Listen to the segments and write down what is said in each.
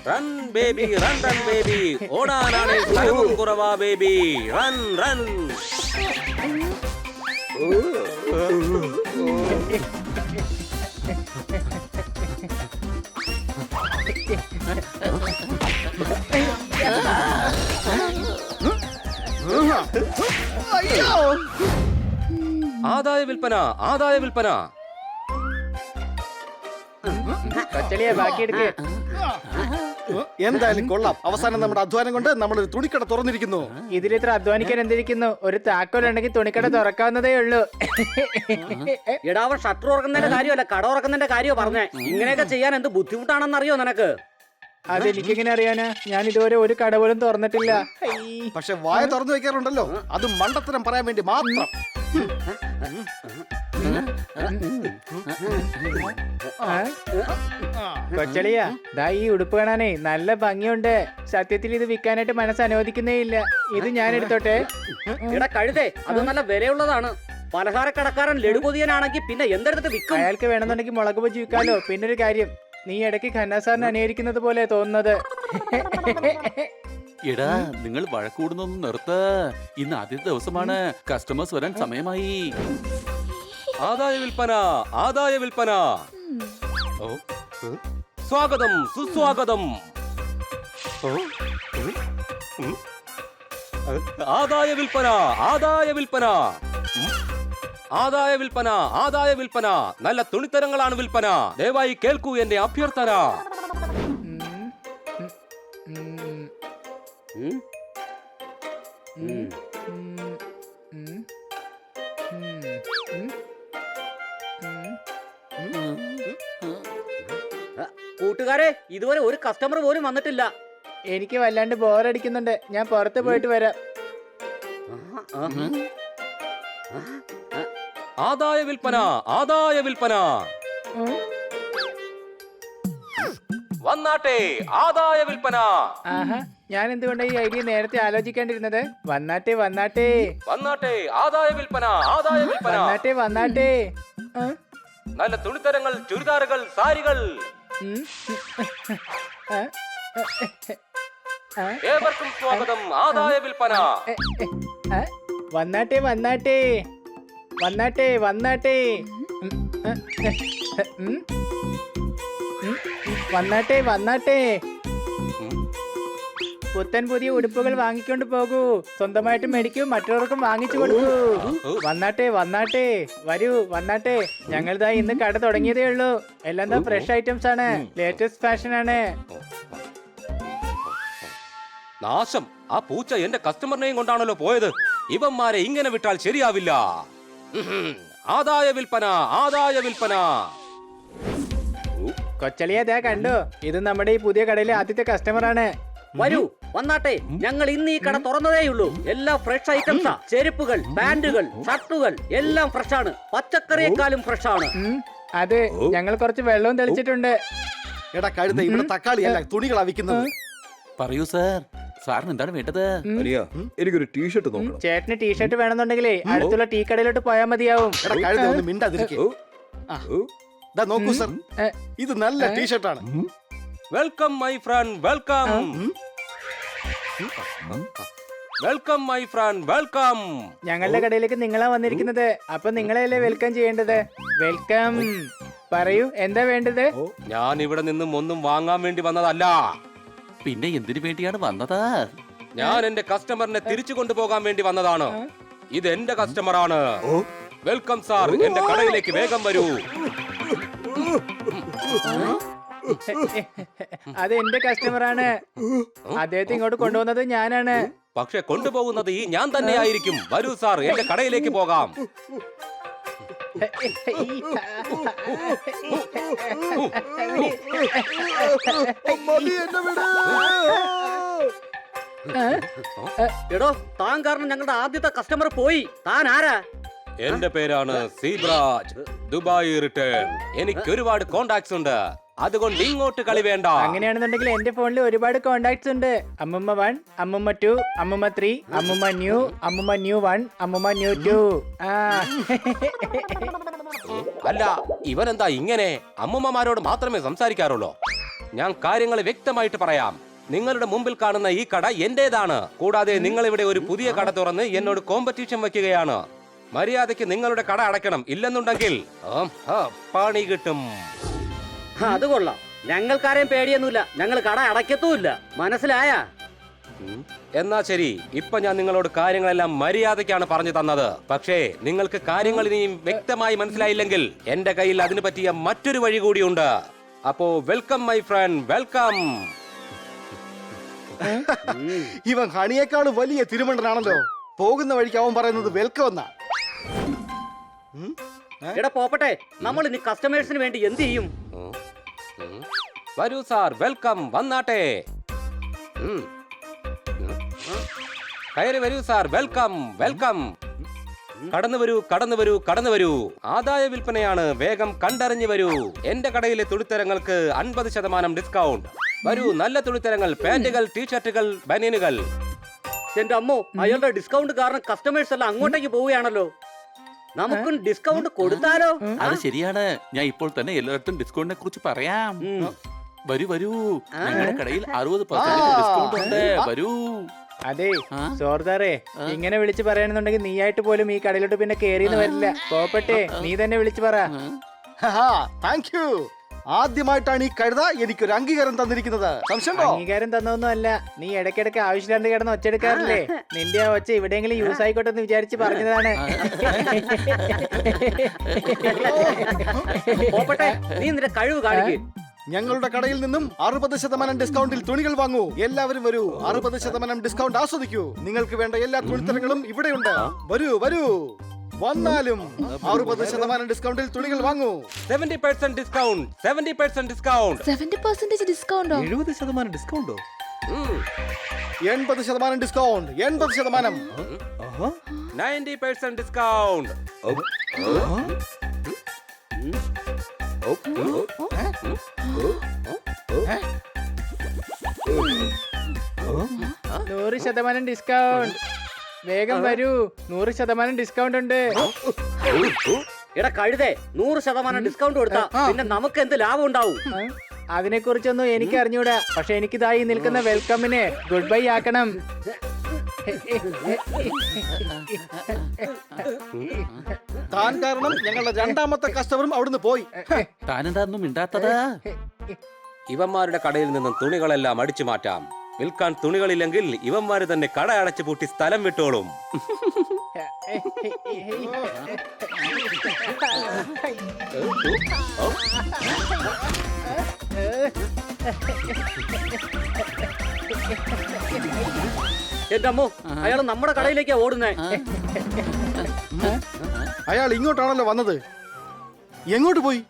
Run baby run run baby, ഓടാനാണ് സ്ഥലവും കുറവാ ബേബി, റൺ റൺ. ആദായ വിൽപ്പന, ആദായ വിൽപ്പന. എന്തായാലും കൊള്ളാം. അവസാനം നമ്മുടെ അധ്വാനം കൊണ്ട് നമ്മളൊരു തുണിക്കട തുറന്നിരിക്കുന്നു. ഇതിലിത്ര അധ്വാനിക്കാൻ എന്തിരിക്കുന്നു? ഒരു താക്കോലുണ്ടെങ്കിൽ തുണിക്കട തുറക്കാവുന്നതേ ഉള്ളൂ. എടാവൻ ഷട്ടർ തുറക്കുന്നതിന്റെ കാര്യമല്ല, കട തുറക്കുന്നതിന്റെ കാര്യമോ പറഞ്ഞേ. ഇങ്ങനെയൊക്കെ ചെയ്യാൻ എന്ത് ബുദ്ധിമുട്ടാണെന്നറിയോ നിനക്ക്? അതെനിക്കെങ്ങനെ അറിയാനാ? ഞാൻ ഇതുവരെ ഒരു കട പോലും തുറന്നിട്ടില്ല. പക്ഷെ വായ തുറന്നു വെക്കാറുണ്ടല്ലോ, അത് മണ്ടത്തരം പറയാൻ വേണ്ടി മാത്രം. കൊച്ചളിയാ, ദാ ഈ ഉടുപ്പ് കാണാനേ നല്ല ഭംഗിയുണ്ട്. സത്യത്തിൽ ഇത് വിൽക്കാനായിട്ട് മനസ്സ് അനുവദിക്കുന്നേ ഇല്ല. ഇത് ഞാൻ എടുത്തോട്ടെ? എടാ കഴുതേ, അത് നല്ല വിലയുള്ളതാണ്. പലഹാരക്കടക്കാരൻ ലഡുകൊതിയനാണെങ്കിൽ പിന്നെ എന്തെടുത്തിട്ട് വിൽക്കും? അയാൾക്ക് വേണമെന്നുണ്ടെങ്കിൽ മുളക് ബജി വിൽക്കാലോ. പിന്നൊരു കാര്യം, നീ ഇടയ്ക്ക് ഖന്ന സാറിനെ അനുകരിക്കുന്നത് പോലെ തോന്നുന്നത്. എടാ, നിങ്ങൾ വഴക്കൂടുന്നൊന്നും നിർത്ത. ഇന്ന് ആദ്യത്തെ ദിവസമാണ്, കസ്റ്റമേഴ്സ് വരാൻ സമയമായി. ആദായ വിൽപ്പന, ആദായ വിൽപ്പന. സ്വാഗതം, സുസ്വാഗതം. ആദായ വിൽപ്പന, ആദായ വിൽപ്പന. ആദായ വിൽപ്പന, ആദായ വിൽപ്പന. നല്ല തുണിത്തരങ്ങളാണ് വിൽപ്പന. ദയവായി കേൾക്കൂ എന്റെ അഭ്യർത്ഥന. കൂട്ടുകാരെ, ഇതുവരെ ഒരു കസ്റ്റമർ പോലും വന്നിട്ടില്ല. എനിക്ക് വല്ലാണ്ട് ബോറടിക്കുന്നുണ്ട്. ഞാൻ പുറത്ത് പോയിട്ട് വരാം. ആദായ വിൽപ്പന, ആദായ വിൽപ്പന. വന്നാട്ടെ, ആദായ വിൽപ്പന. ആഹാ, ഞാൻ എന്തുകൊണ്ടാ ഈ ഐഡിയ നേരത്തെ ആലോചിക്കേണ്ടിരുന്നത്? വന്നാട്ടെ വന്നാട്ടെ വന്നാട്ടെ, ആദായ വിൽപ്പന, ആദായ വിൽപ്പന. വന്നാട്ടെ വന്നാട്ടെ. നല്ല തുണിത്തരങ്ങൾ, ചുരിദാറുകൾ, സാരികൾ. ഏവർക്കും സ്വാഗതം. ആദായ വിൽപ്പന. വന്നാട്ടെ വന്നാട്ടെ വന്നാട്ടെ വന്നാട്ടെ. വന്നാട്ടെ വന്നാട്ടെ. പുത്തൻ പുതിയ ഉടുപ്പുകൾ വാങ്ങിക്കൊണ്ട് പോകൂ. സ്വന്തമായിട്ട് മേടിക്കൂ, മറ്റുള്ളവർക്കും വാങ്ങിച്ചു കൊടുക്കൂ. വന്നാട്ടെ വന്നാട്ടെ, വരൂ വന്നാട്ടെ. ഞങ്ങളിതാ ഇന്ന് കട തുടങ്ങിയതേ ഉള്ളൂ. എല്ലാം ദാ ഫ്രഷ് ഐറ്റംസ് ആണ്, ലേറ്റസ്റ്റ് ഫാഷൻ ആണ്. നാശം, ആ പൂച്ച എന്റെ കസ്റ്റമറിനെയും കൊണ്ടാണല്ലോ പോയത്. ഇവന്മാരെ ഇങ്ങനെ വിട്ടാൽ ശരിയാവില്ല. ആദായ വിൽപ്പന, ആദായ വിൽപ്പന. കൊച്ചളിയെ ദാ കണ്ടോ, ഇത് നമ്മുടെ ഈ പുതിയ കടയിലെ ആദ്യത്തെ കസ്റ്റമർ ആണ്. വരൂ, വന്നാട്ടെ. ഞങ്ങൾ ഇന്ന് ഈ കട തുറന്നതേയുള്ളൂ. എല്ലാം ഫ്രഷ് ഐറ്റംസാ. ചെരുപ്പുകൾ, പാന്റുകൾ, ഷർട്ടുകൾ എല്ലാം ഫ്രഷ് ആണ്. പച്ചക്കറിയെക്കാളും ഫ്രഷ് ആണ്. അതെ, ഞങ്ങൾ കുറച്ച് വെള്ളവും തെളിച്ചിട്ടുണ്ട്. എടാ കഴുത, ഇവിടെ തക്കാളിയല്ല തുണികളാ വിൽക്കുന്നത്. പറയൂ സാർ, സാറിന് എന്താണ് വേണ്ടത്? എനിക്കൊരു ടീഷർട്ട് നോക്കണം. ചേട്ടന് ടീഷർട്ട് വേണമെന്നുണ്ടെങ്കിലേ അടുത്തുള്ള ടീ കടയിലോട്ട് പോയാൽ മതിയാവും. എടാ കഴുത, ഒന്ന് മിണ്ടാതിരിക്കേ. നോക്കൂ സർ, ഇത് നല്ല ടീഷർട്ടാണ്. Welcome my friend, welcome. Welcome my friend, welcome. ഞങ്ങളുടെ കടയിലേക്ക് നിങ്ങളാ വന്നിരിക്കുന്നത്, അപ്പൊ നിങ്ങളെയല്ലേ വെൽക്കം ചെയ്യേണ്ടത്. വെൽക്കം. പറയൂ, എന്താ വേണ്ടത്? ഞാൻ ഇവിടെ നിന്നും ഒന്നും വാങ്ങാൻ വേണ്ടി വന്നതല്ല. പിന്നെ എന്തിനു വേണ്ടിയാണ് വന്നത്? ഞാൻ എന്റെ കസ്റ്റമറിനെ തിരിച്ചു കൊണ്ടുപോകാൻ വേണ്ടി വന്നതാണ്. ഇത് എന്റെ കസ്റ്റമറാണ്. വെൽക്കം സാർ, എന്റെ കടയിലേക്ക് വേഗം വരൂ. അത് എന്റെ കസ്റ്റമറാണ്. അദ്ദേഹത്തെ ഇങ്ങോട്ട് കൊണ്ടുവന്നത് ഞാനാണ്. പക്ഷെ കൊണ്ടുപോകുന്നത് ഈ ഞാൻ തന്നെ ആയിരിക്കും. വരൂ സാർ, എന്റെ കടയിലേക്ക് പോകാം. എടോ, താൻ കാരണം ഞങ്ങളുടെ ആദ്യത്തെ കസ്റ്റമർ പോയി. താൻ ആരാ? എന്റെ പേരാണ് സീബ്രാജ്, ദുബായ് റിട്ടേൺ. എനിക്ക് ഒരുപാട് കോണ്ടാക്ട്സ് ഉണ്ട്, അതുകൊണ്ട് ഇങ്ങോട്ട് കളി വേണ്ട. അങ്ങനെയാണെന്നുണ്ടെങ്കിൽ എന്റെ ഫോണിൽ ഒരുപാട് കോണ്ടാക്ട്സ് ഉണ്ട്. അമ്മുമ്മ 1, അമ്മുമ്മ 2, അമ്മുമ്മ 3, അമ്മുമ്മ ന്യൂ 1, അമ്മുമ്മ ന്യൂ 2. അല്ല, ഇവനെന്താ ഇങ്ങനെ? അമ്മുമ്മമാരോട് മാത്രമേ സംസാരിക്കാറുള്ളൂ. ഞാൻ കാര്യങ്ങൾ വ്യക്തമായിട്ട് പറയാം. നിങ്ങളുടെ മുമ്പിൽ കാണുന്ന ഈ കട എന്റേതാണ്. കൂടാതെ നിങ്ങൾ ഇവിടെ ഒരു പുതിയ കട തുറന്ന് എന്നോട് കോമ്പറ്റീഷൻ വെക്കുകയാണ്. മര്യാദയ്ക്ക് നിങ്ങളുടെ കട അടയ്ക്കണം. ഇല്ലെന്നുണ്ടെങ്കിൽ പണി കിട്ടും. അത് കൊള്ളാം. ഞങ്ങൾക്കാരെയും പേടിയൊന്നുമില്ല. ഞങ്ങൾ കട അടയ്ക്കത്തുമില്ല. മനസ്സിലായ? എന്നാ ശരി, ഇപ്പൊ ഞാൻ നിങ്ങളോട് കാര്യങ്ങളെല്ലാം മര്യാദയ്ക്കാണ് പറഞ്ഞു തന്നത്. പക്ഷേ നിങ്ങൾക്ക് കാര്യങ്ങൾ ഇനിയും വ്യക്തമായി മനസ്സിലായില്ലെങ്കിൽ എന്റെ കയ്യിൽ അതിന് പറ്റിയ മറ്റൊരു വഴി കൂടിയുണ്ട്. അപ്പോ വെൽക്കം മൈ ഫ്രണ്ട്, വെൽക്കം. ഇവൻ ഹണിയേക്കാളും വലിയ തിരുമണ്ടനാണല്ലോ. പോകുന്ന വഴിക്ക് അവൻ പറയുന്നത് വെൽക്കം എന്നാ. എടാ പോപ്പട്ടെ, നമ്മൾ ഇനി കസ്റ്റമേഴ്സിന് വേണ്ടി എന്ത് ചെയ്യും? വരൂ സാർ, വെൽക്കം. വന്നാട്ടെ. കയറി വരൂ സാർ, വെൽക്കം വെൽക്കം. കടന്നു വരൂ, കടന്നു വരൂ, കടന്നു വരൂ. ആദായ വിൽപ്പനയാണ്, വേഗം കണ്ടറിഞ്ഞു വരൂ. എന്റെ കടയിലെ തുണിത്തരങ്ങൾക്ക് 50% ഡിസ്കൗണ്ട്. വരൂ, നല്ല തുണിത്തരങ്ങൾ, പാന്റുകൾ, ടീഷർട്ടുകൾ, ബനിയനുകൾ. എന്റെ അമ്മോ, അയാളുടെ ഡിസ്കൗണ്ട് കാരണം കസ്റ്റമേഴ്സ് എല്ലാം അങ്ങോട്ടേക്ക് പോവുകയാണല്ലോ. നമുക്കും ഡിസ്കൗണ്ട് കൊടുത്താലോ? അത് ശരിയാണ്. ഞാൻ ഇപ്പോൾ തന്നെ എല്ലായിടത്തും ഡിസ്കൗണ്ടിനെ കുറിച്ച് പറയാം. വരൂ വരൂ, ഞങ്ങളുടെ കടയിൽ 60% ഡിസ്കൗണ്ട് ഉണ്ട്. വരൂ. അതെ സോർദാറേ, ഇങ്ങനെ വിളിച്ചു പറയാണെന്നുണ്ടെങ്കിൽ നീയായിട്ട് പോലും ഈ കടയിലോട്ട് പിന്നെ കേറിയെന്ന് വരില്ല. പോപ്പട്ടെ, നീ തന്നെ വിളിച്ചു പറ. Thank you. ആദ്യമായിട്ടാണ് ഈ കഴുത എനിക്കൊരു അംഗീകാരം തന്നിരിക്കുന്നത്. സംശയമുണ്ടോ? അംഗീകാരം തന്നൊന്നും അല്ല, നീ ഇടയ്ക്കിടയ്ക്ക് ആവശ്യമില്ലാണ്ട് കിടന്ന് ഒച്ചെടുക്കാറില്ലേ? നിന്റെ ആ ഒച്ച എവിടെയെങ്കിലും യൂസ് ആയിക്കോട്ടെ എന്ന് വിചാരിച്ച് പറഞ്ഞതാണ്. പോപ്പട്ടെ, നീ നിന്റെ കഴിവ് കാണിക്കും. ഞങ്ങളുടെ കടയിൽ നിന്നും 60% ഡിസ്കൗണ്ടിൽ തുണികൾ വാങ്ങൂ. എല്ലാവരും വരൂ, 60% ഡിസ്കൗണ്ട് ആസ്വദിക്കൂ. നിങ്ങൾക്ക് വേണ്ട എല്ലാ തുണിത്തരങ്ങളും ഇവിടെയുണ്ട്. വരൂ വരൂ. വന്നാലും 60% ഡിസ്കൗണ്ടിൽ തുണികൾ വാങ്ങൂ. 70% ഡിസ്കൗണ്ട്, 70% ഡിസ്കൗണ്ട്. 70% ഡിസ്കൗണ്ടോ? 70% ഡിസ്കൗണ്ടോ? 80% ഡിസ്കൗണ്ട്, 80%. 90% ഡിസ്കൗണ്ട്. നൂറ് ശതമാനം ഡിസ്കൗണ്ട്. വേഗം വരൂ, 100% ഡിസ്കൗണ്ട് ഉണ്ട്. എടാ കഴുതേ, 100% ഡിസ്കൗണ്ട് കൊടുത്താ പിന്നെ നമുക്ക് എന്ത് ലാഭം ഉണ്ടാവും? അതിനെ കുറിച്ചൊന്നും എനിക്ക് അറിഞ്ഞൂടാ. പക്ഷെ എനിക്കിതായി നിൽക്കുന്ന വെൽക്കമിന് ഗുഡ് ബൈ ആക്കണം. താൻ കാരണം ഞങ്ങളുടെ രണ്ടാമത്തെ കസ്റ്റമറും അവിടുന്ന് പോയി. താനെന്താന്നും മിണ്ടാത്തത്? ഇവന്മാരുടെ കടയിൽ നിന്നും തുണികളെല്ലാം അടിച്ചു മാറ്റാം. വിൽക്കാൻ തുണികളില്ലെങ്കിൽ ഇവന്മാര് തന്നെ കട അടച്ചു പൂട്ടി സ്ഥലം വിട്ടോളും. എന്റെ അമ്മോ, അയാൾ നമ്മുടെ കടയിലേക്കാ ഓടുന്നേ. അയാൾ ഇങ്ങോട്ടാണല്ലോ വന്നത്. എങ്ങോട്ട് പോയി?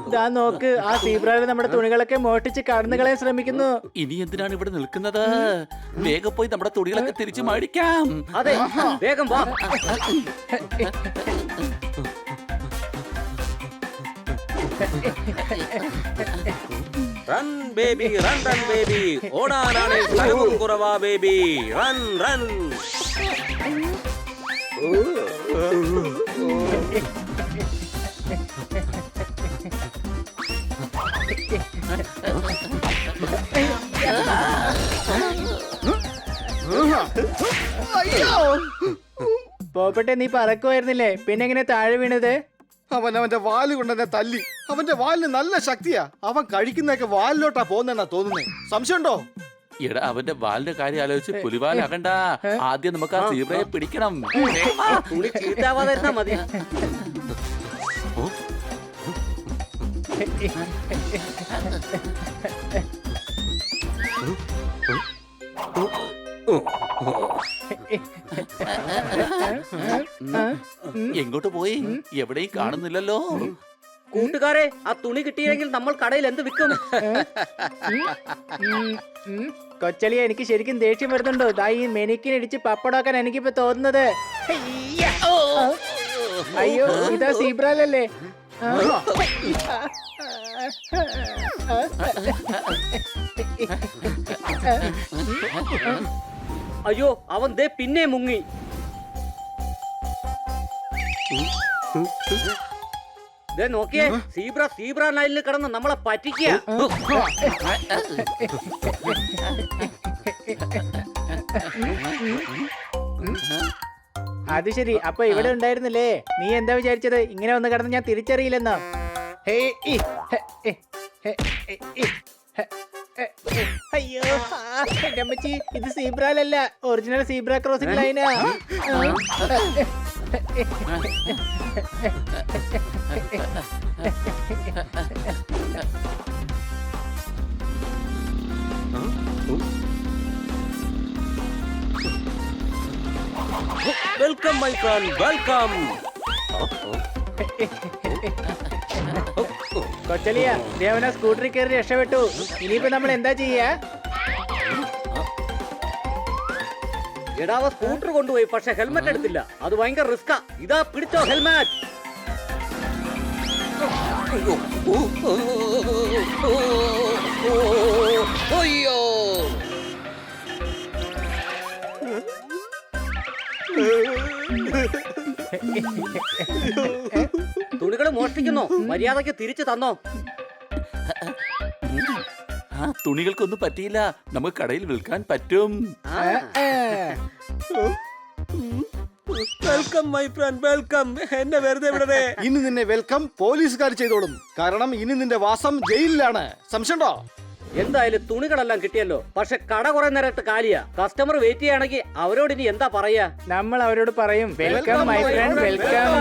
ഇതാ നോക്ക്, ആ സീബ്രയിൽ നമ്മുടെ തുണികളൊക്കെ മോഷ്ടിച്ച് കടന്നു കളയാൻ ശ്രമിക്കുന്നു. ഇനി എന്തിനാണ് ഇവിടെ നിൽക്കുന്നത്? വേഗം പോയി നമ്മുടെ തുണികളൊക്കെ തിരിച്ചു മേടിക്കാം. അതെ, വേഗം വാ. Run baby, run run baby. ഓടാനാണ് സ്ഥലവും കുറവാ ബേബി. Run run. പോപ്പട്ടെ, നീ പറക്കുമായിരുന്നില്ലേ, പിന്നെ എങ്ങനെ താഴെ വീണത്? അവന്റെ വാല് കൊണ്ട് എന്നെ തല്ലി. അവന്റെ വാലിന് നല്ല ശക്തിയാ. അവൻ കഴിക്കുന്നൊക്കെ വാലിലോട്ടാ പോകുന്നെന്നാ തോന്നുന്നേ. സംശയമുണ്ടോ? എടാ, അവന്റെ വാലിന്റെ കാര്യം ആലോചിച്ച് പുലിവാലാകണ്ട. ആദ്യം നമുക്ക് ആ സീബ്രയെ പിടിക്കണം. തുണി ചീത്താവാതിരുന്നാ മതി. എങ്ങോട്ട് പോയി? എവിടെയും കാണുന്നില്ലല്ലോ. കൂട്ടുകാരെ, ആ തുണി കിട്ടിയില്ലെങ്കിൽ നമ്മൾ കടയിൽ എന്ത് വിൽക്കും? കൊച്ചളിയ, എനിക്ക് ശരിക്കും ദേഷ്യം വരുന്നുണ്ടോ? ദാ ഈ മെനിക്കിനിടിച്ച് പപ്പടാക്കാൻ എനിക്കിപ്പോ തോന്നുന്നത്. അയ്യോ, ഇതാ സീബ്രല്ലേ? അയ്യോ, അവൻ ദേ പിന്നെ മുങ്ങി. ദേ നോക്കിയേ, സീബ്ര ലൈനിൽ കിടന്ന് നമ്മളെ പറ്റിക്കുക. അത് ശരി, അപ്പൊ ഇവിടെ ഉണ്ടായിരുന്നില്ലേ? നീ എന്താ വിചാരിച്ചത് ഇങ്ങനെ ഒന്ന് കിടന്ന് ഞാൻ തിരിച്ചറിയില്ലെന്നോ? ഹേ, ഇ, ഹെ, എ, ഹെ, എ, ഇ, ഹെ, എ, എ. അയ്യോ, എന്റെ അമ്മച്ചി, ഇത് സീബ്രയിലല്ല, ഒറിജിനൽ സീബ്ര ക്രോസിംഗ് ലൈനാ. Welcome my friend, welcome. കൊച്ചലിയ, ദേവന സ്കൂട്ടറിൽ കയറി രക്ഷപ്പെട്ടു. ഇനിയിപ്പോ നമ്മൾ എന്താ ചെയ്യാ? എടാ, അവ സ്കൂട്ടർ കൊണ്ടുപോയി, പക്ഷെ ഹെൽമെറ്റ് എടുത്തില്ല. അത് ഭയങ്കര റിസ്കാ. ഇതാ പിടിച്ചോ ഹെൽമെറ്റ്. അയ്യോ, തുണികൾ മോഷ്ടിക്കുന്നു, മര്യാദക്ക് തിരിച്ചു തന്നോ. ആ തുണികൾക്കൊന്നും പറ്റിയില്ല, നമുക്ക് കടയിൽ വിൽക്കാൻ പറ്റും. Welcome my friend, welcome. എന്നെ വെറുതെ വിടണേ. ഇനി നിന്നെ വെൽക്കം പോലീസുകാർ ചെയ്തോളും. കാരണം ഇനി നിന്റെ വാസം ജയിലിലാണ്. സംശയമുണ്ടോ? എന്തായാലും തുണികളെല്ലാം കിട്ടിയല്ലോ. പക്ഷെ കട കുറെ നേരമായിട്ട് കാലിയാ. കസ്റ്റമർ വെയിറ്റ് ചെയ്യുകയാണെങ്കിൽ അവരോട് ഇനി എന്താ പറയാ? നമ്മൾ അവരോട് പറയും, വെൽക്കം മൈ ഫ്രണ്ട്, വെൽക്കം.